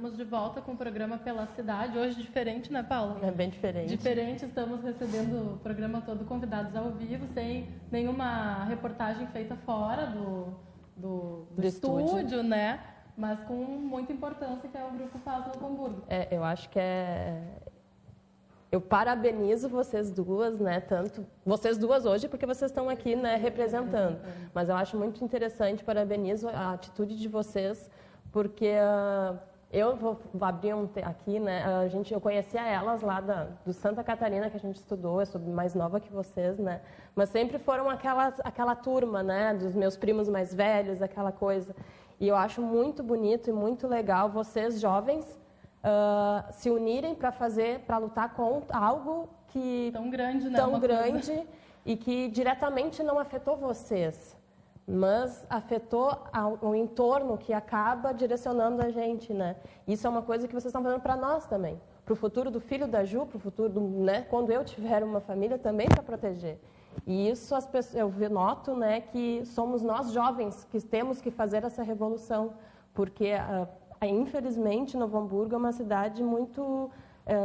Estamos de volta com o programa Pela Cidade. Hoje diferente, né, Paula? É bem diferente. Diferente, estamos recebendo o programa todo convidados ao vivo, sem nenhuma reportagem feita fora do estúdio, né? Mas com muita importância que é o Grupo Paz Novo Hamburgo. Eu acho que eu parabenizo vocês duas, né? Tanto vocês duas hoje, porque vocês estão aqui, né, representando. Mas eu acho muito interessante, parabenizo a atitude de vocês, porque eu vou abrir aqui, né? Eu conhecia elas lá do Santa Catarina, que a gente estudou, eu sou mais nova que vocês, né? Mas sempre foram aquela turma, né? Dos meus primos mais velhos, aquela coisa. E eu acho muito bonito e muito legal vocês, jovens, se unirem para lutar contra algo que tão grande, né? Tão grande e que diretamente não afetou vocês, mas afetou o entorno que acaba direcionando a gente, né? Isso é uma coisa que vocês estão fazendo para nós também, para o futuro do filho da Ju, para o futuro né? Quando eu tiver uma família também para proteger. E isso eu noto, né, que somos nós jovens que temos que fazer essa revolução, porque infelizmente Novo Hamburgo é uma cidade muito,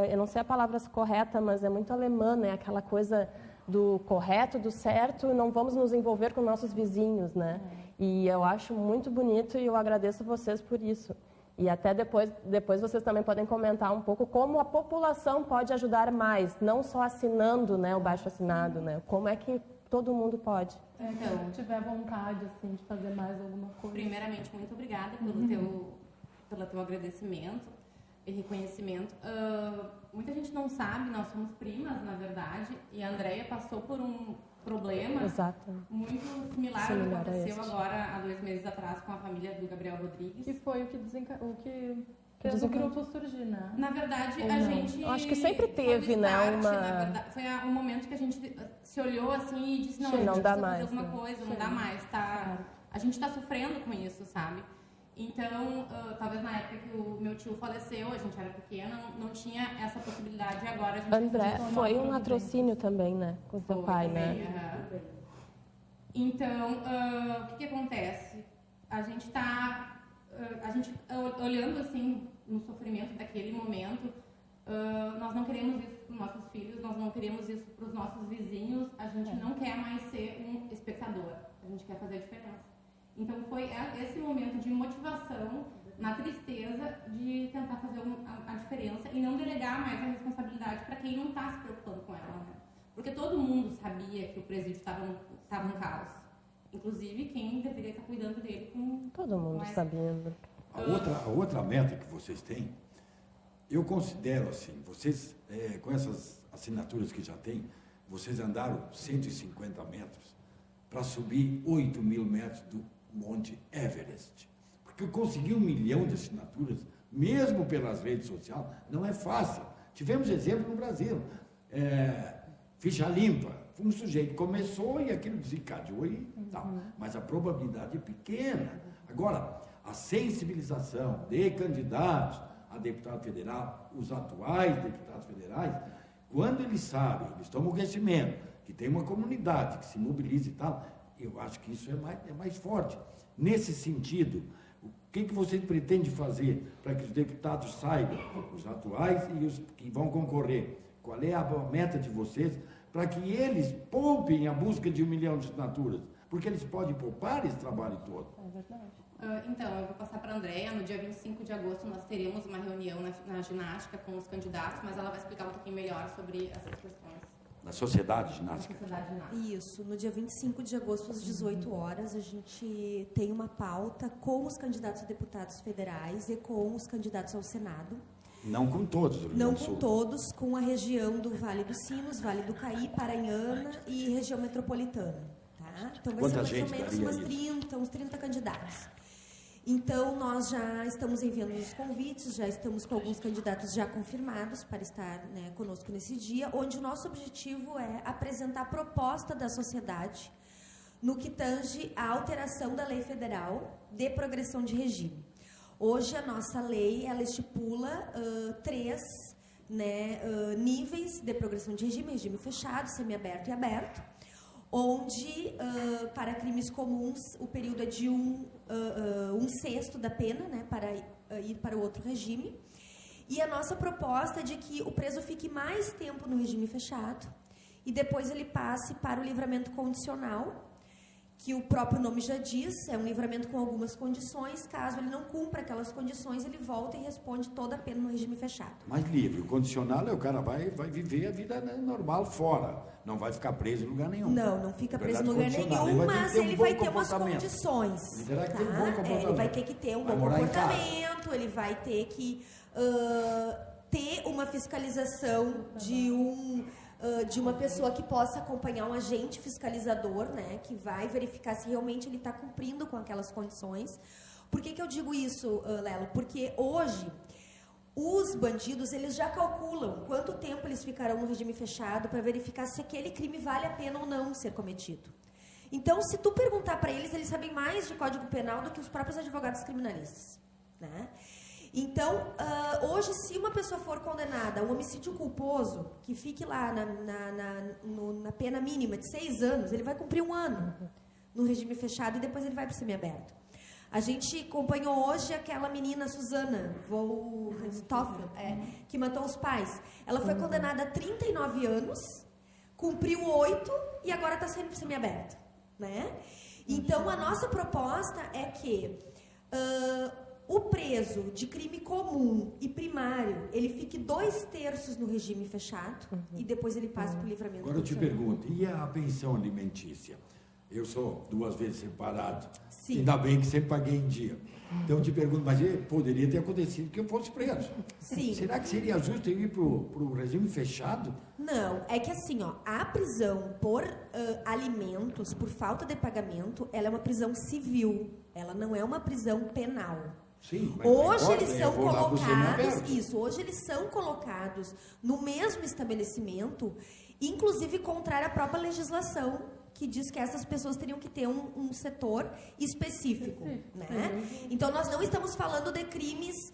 eu não sei a palavra correta, mas é muito alemã, né, aquela coisa do correto, do certo, não vamos nos envolver com nossos vizinhos, né? E eu acho muito bonito e eu agradeço vocês por isso. E até depois vocês também podem comentar um pouco como a população pode ajudar mais, não só assinando, né, o baixo assinado, né? Como é que todo mundo pode. Então, se tiver vontade assim, de fazer mais alguma coisa. Primeiramente, muito obrigada pelo teu agradecimento e reconhecimento. Muita gente não sabe, nós somos primas, na verdade, e a Andréia passou por um problema muito similar ao que aconteceu agora há 2 meses atrás com a família do Gabriel Rodrigues. Que foi o que fez o grupo surgir, né? Na verdade, a gente... Eu acho que sempre teve, né? Foi um momento que a gente se olhou assim e disse, não, a gente não precisa dá mais, fazer alguma coisa, não dá mais, tá? A gente está sofrendo com isso, sabe? Então, talvez na época que o meu tio faleceu, a gente era pequena, não tinha essa possibilidade, e agora a gente... André, foi um latrocínio também, né? Com o seu pai, também, né? Então, o que acontece? A gente está olhando assim no sofrimento daquele momento, nós não queremos isso para os nossos filhos, nós não queremos isso para os nossos vizinhos, a gente não quer mais ser um espectador, a gente quer fazer a diferença. Então foi esse momento de motivação, na tristeza, de tentar fazer a diferença e não delegar mais a responsabilidade para quem não está se preocupando com ela, né? Porque todo mundo sabia que o presídio estava um caos. Inclusive quem deveria estar cuidando dele com... Todo mundo sabendo. A outra meta que vocês têm, eu considero assim, vocês, com essas assinaturas que já têm, vocês andaram 150 metros para subir 8.000 metros do Monte Everest. Porque conseguir 1 milhão de assinaturas, mesmo pelas redes sociais, não é fácil. Tivemos exemplo no Brasil. Ficha limpa. Um sujeito começou e aquilo desencadeou e tal. Mas a probabilidade é pequena. Agora, a sensibilização de candidatos a deputado federal, os atuais deputados federais, quando eles sabem, eles tomam conhecimento, que tem uma comunidade que se mobiliza e tal, eu acho que isso é mais forte. Nesse sentido, o que vocês pretendem fazer para que os deputados saibam, os atuais e os que vão concorrer, qual é a meta de vocês para que eles poupem a busca de 1 milhão de assinaturas? Porque eles podem poupar esse trabalho todo. É verdade. Então, eu vou passar para a Andréia. No dia 25 de agosto, nós teremos uma reunião na ginástica com os candidatos, mas ela vai explicar um pouquinho melhor sobre essas questões. Na Sociedade Ginástica. Isso, no dia 25 de agosto, às 18 horas, a gente tem uma pauta com os candidatos a deputados federais e com os candidatos ao Senado. Não com todos, do Rio Grande do Sul. Não com todos, com a região do Vale dos Sinos, Vale do Caí, Paranhana e região metropolitana. Tá? Então vai ser mais ou menos uns 30 candidatos. Então, nós já estamos enviando os convites, já estamos com alguns candidatos já confirmados para estar, né, conosco nesse dia, onde o nosso objetivo é apresentar a proposta da sociedade no que tange à alteração da lei federal de progressão de regime. Hoje, a nossa lei, ela estipula 3 níveis de progressão de regime: regime fechado, semiaberto e aberto, onde, para crimes comuns, o período é de 1/6 da pena, né, para ir para o outro regime. E a nossa proposta é de que o preso fique mais tempo no regime fechado e depois ele passe para o livramento condicional, que o próprio nome já diz, é um livramento com algumas condições. Caso ele não cumpra aquelas condições, ele volta e responde toda a pena no regime fechado. Mais livre. O condicional é o cara vai viver a vida normal fora. Não vai ficar preso em lugar nenhum. Não fica preso em lugar nenhum, mas ele vai ter umas condições. Ele terá que ter um bom comportamento. Ele vai ter que ter um bom comportamento, ele vai ter que ter uma fiscalização de uma pessoa que possa acompanhar um agente fiscalizador, né, que vai verificar se realmente ele está cumprindo com aquelas condições. Por que eu digo isso, Lelo? Porque hoje os bandidos, eles já calculam quanto tempo eles ficarão no regime fechado para verificar se aquele crime vale a pena ou não ser cometido. Então, se tu perguntar para eles, eles sabem mais de Código Penal do que os próprios advogados criminalistas, né? Então, hoje, se uma pessoa for condenada a um homicídio culposo, que fique lá na pena mínima de 6 anos, ele vai cumprir 1 ano no regime fechado e depois ele vai para o semiaberto. A gente acompanhou hoje aquela menina, Susana Stoffel, que matou os pais. Ela foi condenada a 39 anos, cumpriu 8 e agora está saindo para o semiaberto, né? Então, a nossa proposta é que o preso de crime comum e primário, ele fique 2/3 no regime fechado e depois ele passa para o livramento. Agora eu te pergunto, e a pensão alimentícia? Eu sou 2 vezes separado. Sim. Ainda bem que sempre paguei em dia. Então eu te pergunto, mas poderia ter acontecido que eu fosse preso. Sim. Será que seria justo eu ir para o regime fechado? Não, é que assim, a prisão por alimentos, por falta de pagamento, ela é uma prisão civil. Ela não é uma prisão penal. Sim, mas hoje eles são hoje eles são colocados no mesmo estabelecimento, inclusive contrário à própria legislação, que diz que essas pessoas teriam que ter um setor específico, né? Então, nós não estamos falando de crimes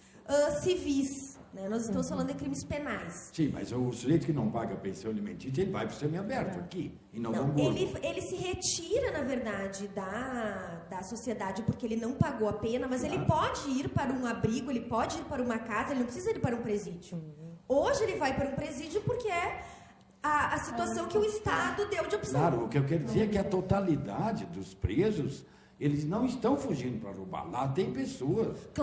civis, né? Nós estamos falando de crimes penais. Sim, mas o sujeito que não paga a pensão alimentícia, ele vai para o semiaberto aqui, em Novo Hamburgo. Ele se retira, na verdade, da sociedade porque ele não pagou a pena, mas ele pode ir para um abrigo, ele pode ir para uma casa, ele não precisa ir para um presídio. Hoje ele vai para um presídio porque é a situação que o Estado deu de opção. Claro, o que eu quero dizer é que a totalidade dos presos, eles não estão fugindo para roubar. Lá tem pessoas que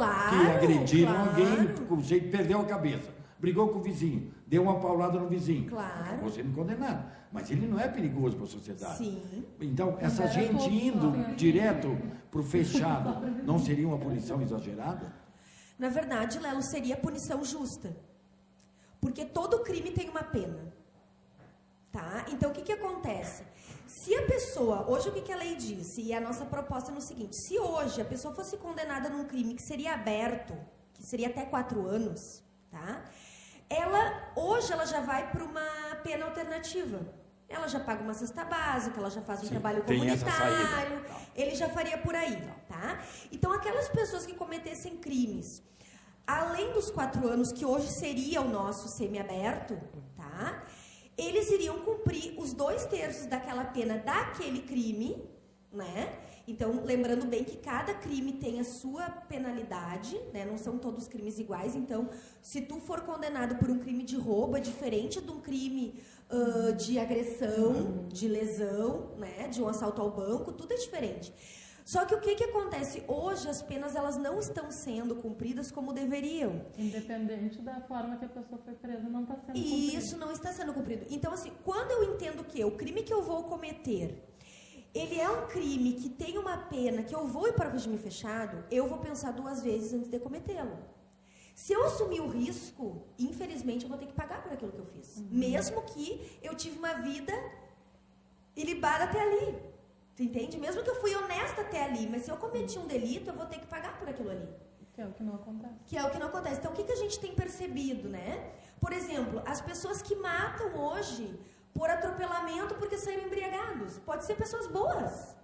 agrediram alguém, o jeito perdeu a cabeça, brigou com o vizinho, deu uma paulada no vizinho. Acabou sendo condenado. Mas ele não é perigoso para a sociedade. Sim. Então, essa gente indo direto para o fechado, não seria uma punição exagerada? Na verdade, Lelo, seria punição justa. Porque todo crime tem uma pena. Tá? Então, o que acontece? Se a pessoa, hoje o que a lei diz, e a nossa proposta é no seguinte, se hoje a pessoa fosse condenada num crime que seria aberto, que seria até 4 anos, tá? Hoje ela já vai para uma pena alternativa. Ela já paga uma cesta básica, ela já faz um trabalho comunitário, ele já faria por aí, tá? Então, aquelas pessoas que cometessem crimes, além dos 4 anos, que hoje seria o nosso semiaberto, tá? Eles iriam cumprir os 2/3 daquela pena daquele crime, né? Então, lembrando bem que cada crime tem a sua penalidade, né? Não são todos crimes iguais. Então, se tu for condenado por um crime de roubo, é diferente de um crime de agressão, de lesão, né? De um assalto ao banco, tudo é diferente. Só que o que acontece? Hoje, as penas elas não estão sendo cumpridas como deveriam. Independente da forma que a pessoa foi presa, não está sendo cumprido. Isso não está sendo cumprido. Então, assim, quando eu entendo que o crime que eu vou cometer, ele é um crime que tem uma pena, que eu vou ir para o regime fechado, eu vou pensar 2 vezes antes de cometê-lo. Se eu assumir o risco, infelizmente, eu vou ter que pagar por aquilo que eu fiz. Mesmo que eu tive uma vida ilibada até ali. Tu entende? Mesmo que eu fui honesta até ali, mas se eu cometi um delito, eu vou ter que pagar por aquilo ali. Que é o que não acontece. Que é o que não acontece. Então, o que a gente tem percebido, né? Por exemplo, as pessoas que matam hoje por atropelamento porque saíram embriagados. Pode ser pessoas boas,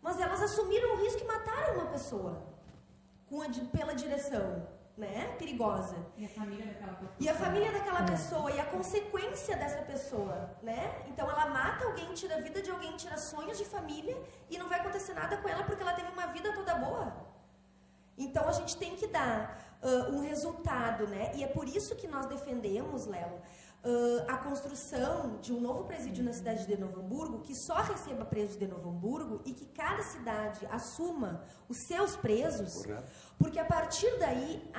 mas elas assumiram o risco e mataram uma pessoa pela direção, né? Perigosa. E a família daquela pessoa. E a família daquela pessoa, e a consequência dessa pessoa, né? Então, ela mata alguém, tira a vida de alguém, tira sonhos de família, e não vai acontecer nada com ela porque ela teve uma vida toda boa. Então, a gente tem que dar um resultado, né? E é por isso que nós defendemos, Lelo, a construção de um novo presídio na cidade de Novo Hamburgo, que só receba presos de Novo Hamburgo e que cada cidade assuma os seus presos, correto, porque a partir daí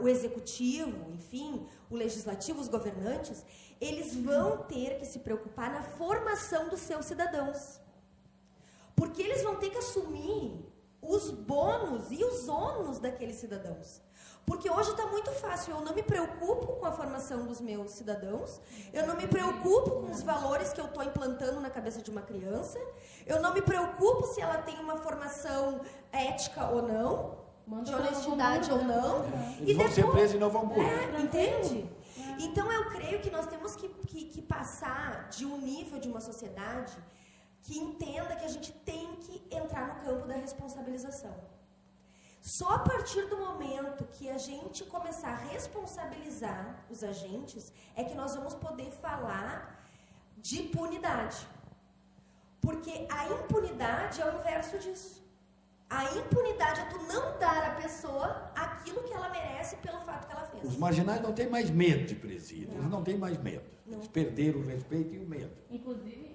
o executivo, enfim, o legislativo, os governantes, eles vão ter que se preocupar na formação dos seus cidadãos. Porque eles vão ter que assumir os bônus e os ônus daqueles cidadãos. Porque hoje está muito fácil, eu não me preocupo com a formação dos meus cidadãos, eu não me preocupo com os valores que eu estou implantando na cabeça de uma criança, eu não me preocupo se ela tem uma formação ética ou não, de honestidade ou não. E vão ser presos em Novo Hamburgo. Entende? Então eu creio que nós temos que passar de um nível de uma sociedade que entenda que a gente tem que entrar no campo da responsabilização. Só a partir do momento que a gente começar a responsabilizar os agentes é que nós vamos poder falar de impunidade. Porque a impunidade é o inverso disso. A impunidade é tu não dar à pessoa aquilo que ela merece pelo fato que ela fez. Os marginais não têm mais medo de presídio, eles não têm mais medo. Eles perderam o respeito e o medo. Inclusive,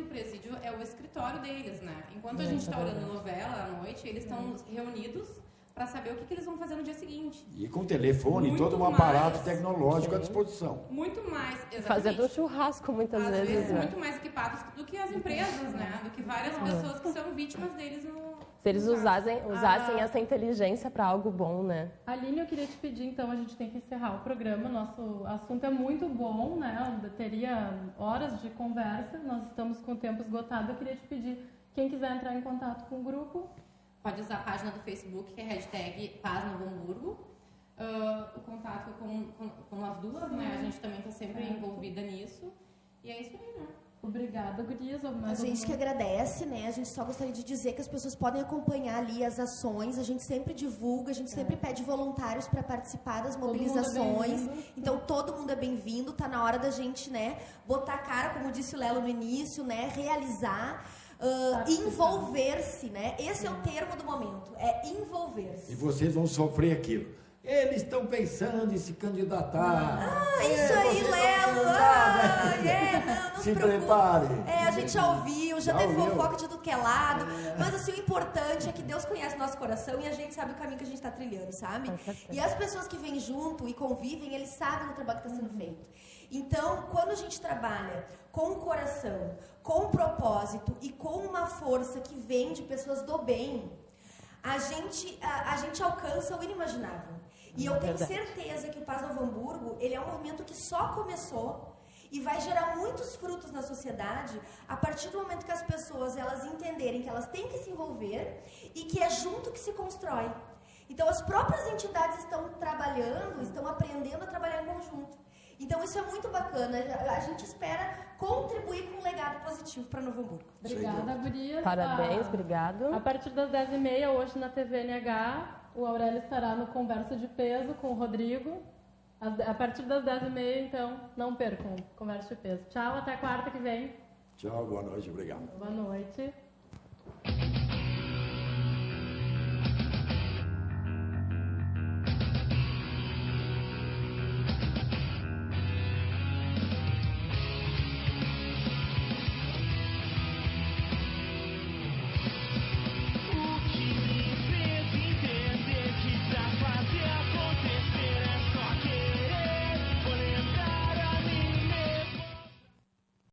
o presídio é o escritório deles, né? Enquanto a gente está olhando novela à noite, eles estão reunidos para saber o que eles vão fazer no dia seguinte. E com telefone e todo um aparato tecnológico à disposição. Muito mais, exatamente. Fazendo um churrasco muitas Às vezes. vezes muito mais equipados do que as empresas, né? Do que várias pessoas que são vítimas deles no... Se eles usassem essa inteligência para algo bom, né? Aline, eu queria te pedir, então, a gente tem que encerrar o programa. Nosso assunto é muito bom, né? Teria horas de conversa. Nós estamos com o tempo esgotado. Eu queria te pedir, quem quiser entrar em contato com o grupo... Pode usar a página do Facebook, que é hashtag Paz Novo Hamburgo. O contato com nós duas, né? A gente também está sempre envolvida nisso. E é isso aí, né? Obrigada, gurias. A gente que agradece, né? A gente só gostaria de dizer que as pessoas podem acompanhar ali as ações. A gente sempre divulga, a gente sempre pede voluntários para participar das mobilizações. Então, todo mundo é bem-vindo. Está na hora da gente, né, botar a cara, como disse o Lelo no início, né? Realizar, envolver-se, né? Esse é o termo do momento, é envolver-se. E vocês vão sofrer aquilo. Eles estão pensando em se candidatar. Isso aí, Lelo! Não se preparem. A gente já ouviu, já teve fofoca de tudo que é lado. Mas assim, o importante é que Deus conhece nosso coração e a gente sabe o caminho que a gente está trilhando, sabe? E as pessoas que vêm junto e convivem, eles sabem o trabalho que está sendo feito. Então, quando a gente trabalha com o coração, com o propósito e com uma força que vem de pessoas do bem, a gente alcança o inimaginável. E eu tenho certeza que o Paz Novo Hamburgo, ele é um movimento que só começou e vai gerar muitos frutos na sociedade a partir do momento que as pessoas elas entenderem que elas têm que se envolver e que é junto que se constrói. Então, as próprias entidades estão trabalhando, estão aprendendo a trabalhar em conjunto. Então, isso é muito bacana. A gente espera contribuir com um legado positivo para Novo Hamburgo. Obrigada, gurias. Parabéns, obrigado. A partir das 10h30, hoje na TVNH, o Aurélio estará no Conversa de Peso com o Rodrigo. A partir das 10h30, então, não percam Conversa de Peso. Tchau, até quarta que vem. Tchau, boa noite, obrigado. Boa noite.